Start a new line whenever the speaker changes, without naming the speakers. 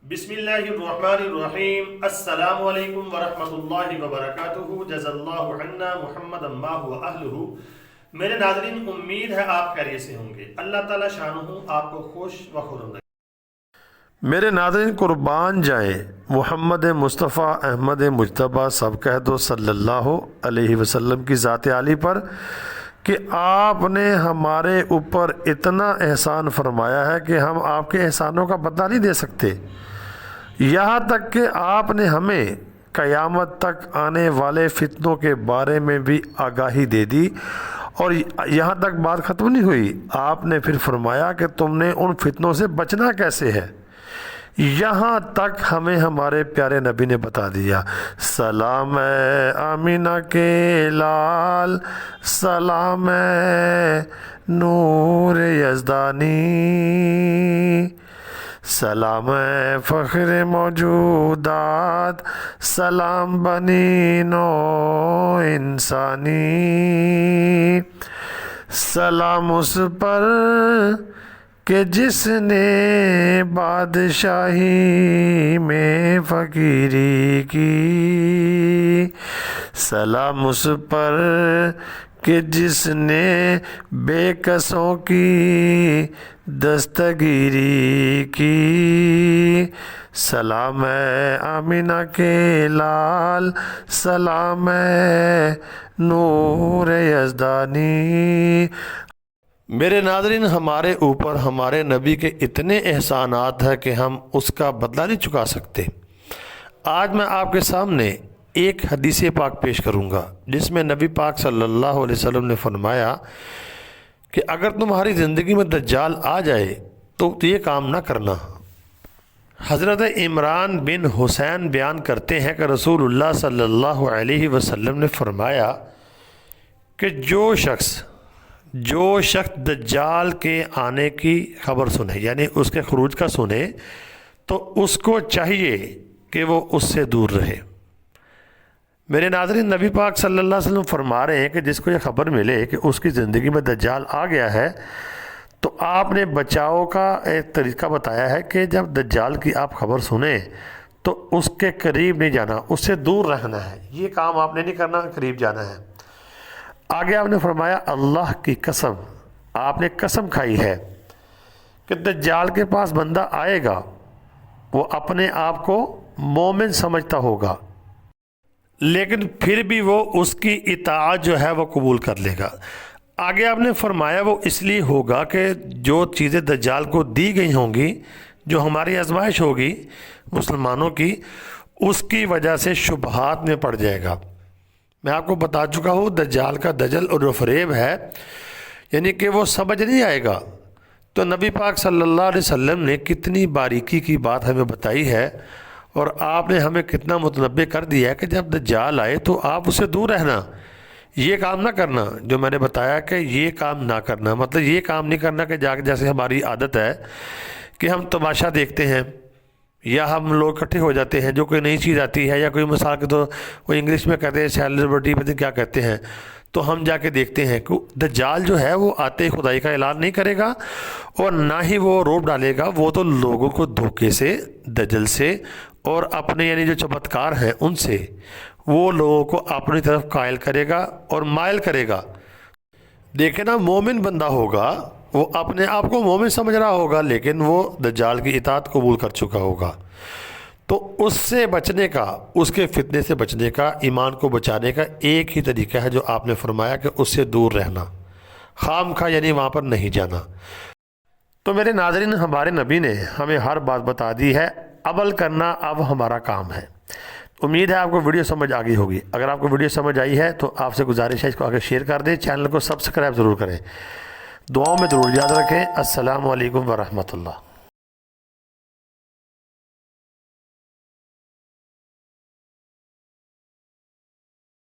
बिस्मिल्लाहिर्रहमानिर्रहीम। अस्सलामु अलैकुम वरहमतुल्लाहि वबरकातुहू। जज़ल्लाहु अन्ना मुहम्मदन मा हुवा अहलुहू। मेरे नाज़रीन, उम्मीद है आप खैरियत से होंगे। अल्लाह ताला शानुहु आपको खुश व खुर्रम रखे।
मेरे नाज़रीन, कुर्बान जाए मुहम्मद मुस्तफ़ा अहमद मुजतबा सब कह दो सल्लल्लाहु अलैहि वसल्लम की ज़ात आली पर कि आपने हमारे ऊपर इतना एहसान फरमाया है कि हम आपके एहसानों का बदला नहीं दे सकते। यहाँ तक कि आपने हमें क़यामत तक आने वाले फितनों के बारे में भी आगाही दे दी। और यहाँ तक बात ख़त्म नहीं हुई, आपने फिर फरमाया कि तुमने उन फितनों से बचना कैसे है। यहाँ तक हमें हमारे प्यारे नबी ने बता दिया। सलाम आमीना के लाल, सलाम नूर यज़दानी, सलाम फ़ख्र मौजूदात, सलाम बनी नो इंसानी। सलाम उस पर कि जिसने बादशाही में फ़कीरी की, सलाम उस पर कि जिसने बेकसों की दस्तगीरी की। सलाम आमीना के लाल, सलाम नूर यज़दानी। मेरे नाज़रीन, हमारे ऊपर हमारे नबी के इतने एहसानात हैं कि हम उसका बदला नहीं चुका सकते। आज मैं आपके सामने एक हदीस पाक पेश करूंगा जिसमें नबी पाक सल्लल्लाहु अलैहि वसल्लम ने फरमाया कि अगर तुम्हारी ज़िंदगी में दज्जाल आ जाए तो ये काम ना करना। हज़रत इमरान बिन हुसैन बयान करते हैं कि रसूलुल्लाह सल्लल्लाहु अलैहि वसल्लम ने फरमाया कि जो शख्स दज्जाल के आने की ख़बर सुने, यानी उसके खरूज का सुने, तो उसको चाहिए कि वो उससे दूर रहे। मेरे नाज़रीन, नबी पाक सल्लल्लाहु अलैहि वसल्लम फरमा रहे हैं कि जिसको ये ख़बर मिले कि उसकी ज़िंदगी में दज्जाल आ गया है, तो आपने बचाव का एक तरीका बताया है कि जब दज्जाल की आप ख़बर सुने तो उसके करीब नहीं जाना, उससे दूर रहना है। ये काम आपने नहीं करना, करीब जाना है। आगे आपने फरमाया, अल्लाह की कसम, आपने कसम खाई है कि दज्जाल के पास बंदा आएगा, वो अपने आप को मोमिन समझता होगा, लेकिन फिर भी वो उसकी इताअत जो है वो कबूल कर लेगा। आगे आपने फरमाया वो इसलिए होगा कि जो चीज़ें दज्जाल को दी गई होंगी, जो हमारी आजमाइश होगी मुसलमानों की, उसकी वजह से शुबहात में पड़ जाएगा। मैं आपको बता चुका हूँ दज्जाल का दजल और फरेब है, यानी कि वो समझ नहीं आएगा। तो नबी पाक सल्लल्लाहु अलैहि वसल्लम ने कितनी बारीकी की बात हमें बताई है और आपने हमें कितना मुतनब्बे कर दिया है कि जब दज्जाल आए तो आप उससे दूर रहना, ये काम ना करना जो मैंने बताया कि ये काम ना करना। मतलब ये काम नहीं करना कि जाके, जैसे हमारी आदत है कि हम तमाशा देखते हैं या हम लोग इकट्ठे हो जाते हैं, जो कोई नई चीज़ आती है या कोई मिसाल के तो वो इंग्लिश में कहते हैं सेलिब्रिटी, पता नहीं क्या कहते हैं, तो हम जाके देखते हैं कि दज्जाल जो है वो आते ही खुदाई का ऐलान नहीं करेगा और ना ही वो रोब डालेगा। वो तो लोगों को धोखे से, दजल से और अपने यानी जो चमत्कार हैं उनसे वो लोगों को अपनी तरफ कायल करेगा और मायल करेगा। देखे ना, मोमिन बंदा होगा, वो अपने आप को मोमिन समझ रहा होगा, लेकिन वो दज्जाल की इताअत कबूल कर चुका होगा। तो उससे बचने का, उसके फितने से बचने का, ईमान को बचाने का एक ही तरीका है जो आपने फरमाया कि उससे दूर रहना, खामखा यानी वहाँ पर नहीं जाना। तो मेरे नाज़रीन, हमारे नबी ने हमें हर बात बता दी है, अमल करना अब हमारा काम है। उम्मीद है आपको वीडियो समझ आ गई होगी। अगर आपको वीडियो समझ आई है तो आपसे गुजारिश है इसको आगे शेयर कर दें, चैनल को सब्सक्राइब ज़रूर करें, दुआओं में ज़रूर याद रखें। अस्सलामु अलैकुम वरहमतुल्लाह।